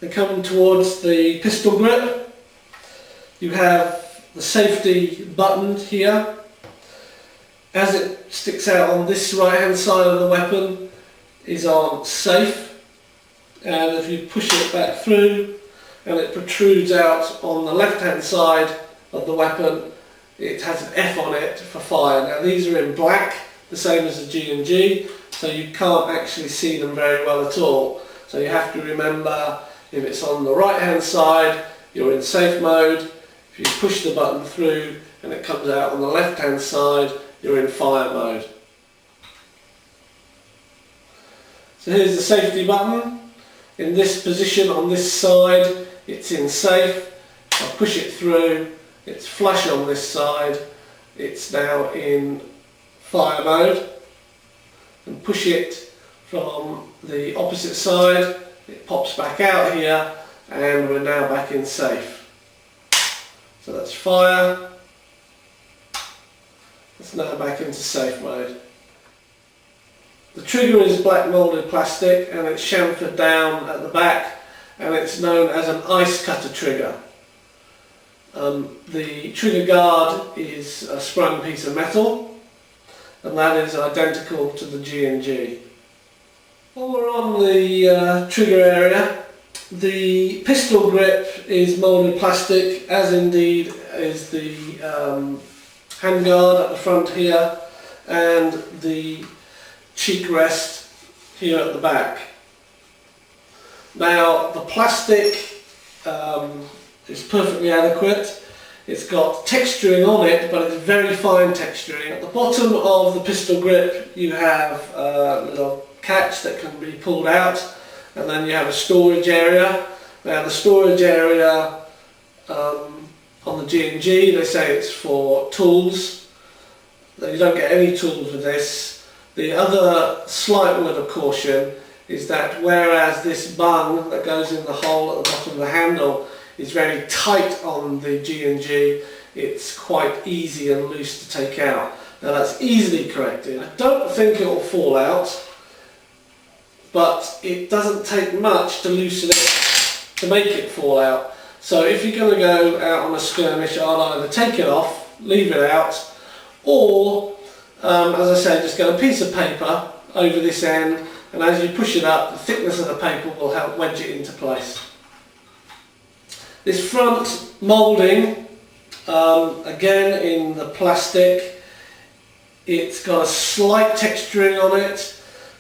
and coming towards the pistol grip, you have the safety button here. As it sticks out on this right hand side of the weapon is on safe, and if you push it back through and it protrudes out on the left hand side of the weapon, it has an F on it for fire. Now these are in black, the same as the G&G, so you can't actually see them very well at all. So you have to remember, if it's on the right hand side, you're in safe mode. If you push the button through and it comes out on the left hand side, you're in fire mode. So here's the safety button. In this position on this side, it's in safe. I push it through, it's flush on this side, it's now in fire mode. And push it from the opposite side, it pops back out here, and we're now back in safe. So that's fire. It's now back into safe mode. The trigger is black moulded plastic and it's chamfered down at the back, and it's known as an ice cutter trigger. The trigger guard is a sprung piece of metal, and that is identical to the G&G. While we're on the trigger area, the pistol grip is moulded plastic, as indeed is the handguard at the front here and the cheek rest here at the back. Now the plastic is perfectly adequate. It's got texturing on it, but it's very fine texturing. At the bottom of the pistol grip you have a little catch that can be pulled out, and then you have a storage area. Now the storage area on the G&G, they say it's for tools. You don't get any tools with this. The other slight word of caution is that whereas this bung that goes in the hole at the bottom of the handle is very tight on the G&G, it's quite easy and loose to take out. Now that's easily corrected. I don't think it will fall out, but it doesn't take much to loosen it to make it fall out. So if you're going to go out on a skirmish, I'll either take it off, leave it out, or as I say, just get a piece of paper over this end, and as you push it up, the thickness of the paper will help wedge it into place. This front moulding, again in the plastic, it's got a slight texturing on it,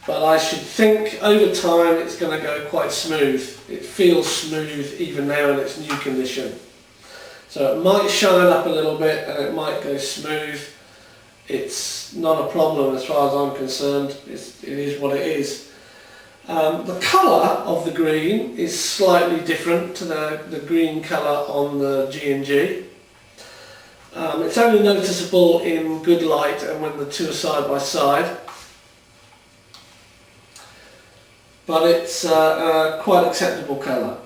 but I should think over time it's going to go quite smooth. It feels smooth even now in its new condition. So it might shine up a little bit and it might go smooth. It's not a problem as far as I'm concerned. It is what it is. The colour of the green is slightly different to the green colour on the G&G. It's only noticeable in good light and when the two are side by side. But it's quite acceptable colour.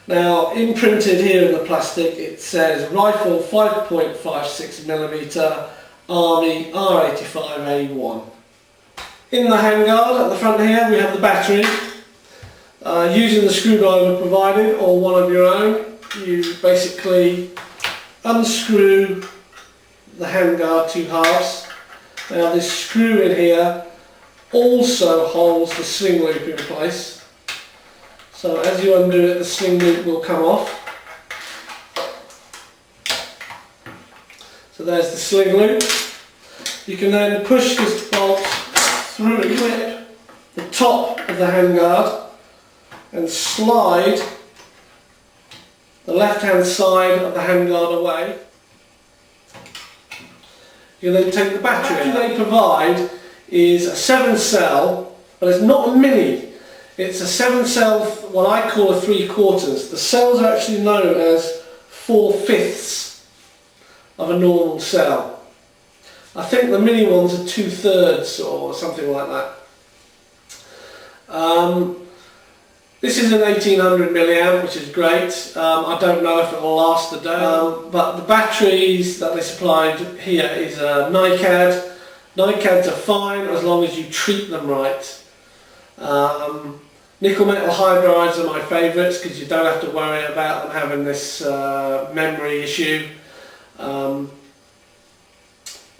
Now imprinted here in the plastic it says rifle 5.56mm Army R85A1. In the handguard at the front here we have the battery. Using the screwdriver provided or one of your own, you basically unscrew the handguard two halves. Now this screw in here also holds the sling loop in place. So as you undo it, the sling loop will come off. So there's the sling loop. You can then push this bolt through a clip, the top of the handguard, and slide the left hand side of the handguard away. You then take the battery. The battery they provide is a 7-cell, but it's not a mini. It's a 7-cell, what I call a 3/4. The cells are actually known as 4/5 of a normal cell. I think the mini ones are 2/3 or something like that. This is an 1800 milliamp, which is great. I don't know if it will last a day, but the batteries that they supplied here is a NiCad. NiCads are fine as long as you treat them right. Nickel metal hydrides are my favourites because you don't have to worry about them having this memory issue. The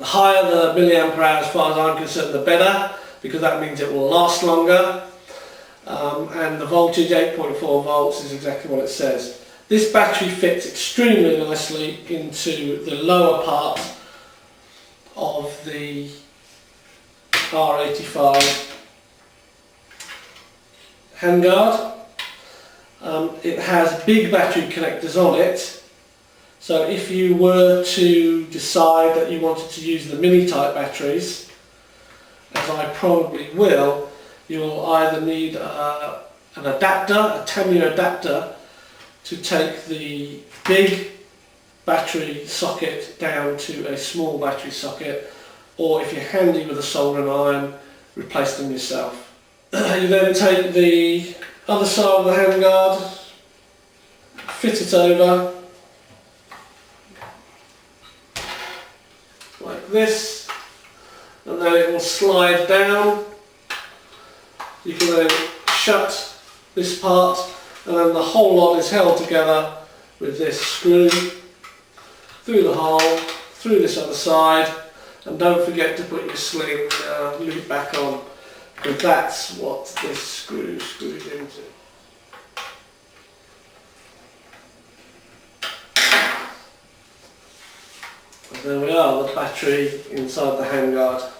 higher the milliampere hour, as far as I'm concerned, the better, because that means it will last longer. And the voltage, 8.4 volts, is exactly what it says. This battery fits extremely nicely into the lower part of the R85 handguard. It has big battery connectors on it, so if you were to decide that you wanted to use the mini type batteries, as I probably will, you'll either need an adapter, a 10-year adapter, to take the big battery socket down to a small battery socket, or if you're handy with a soldering iron, replace them yourself. You then take the other side of the handguard, fit it over like this, and then it will slide down. You can then shut this part, and then the whole lot is held together with this screw through the hole, through this other side, and don't forget to put your sling loop back on, because that's what this screw screws into. And there we are, the battery inside the handguard.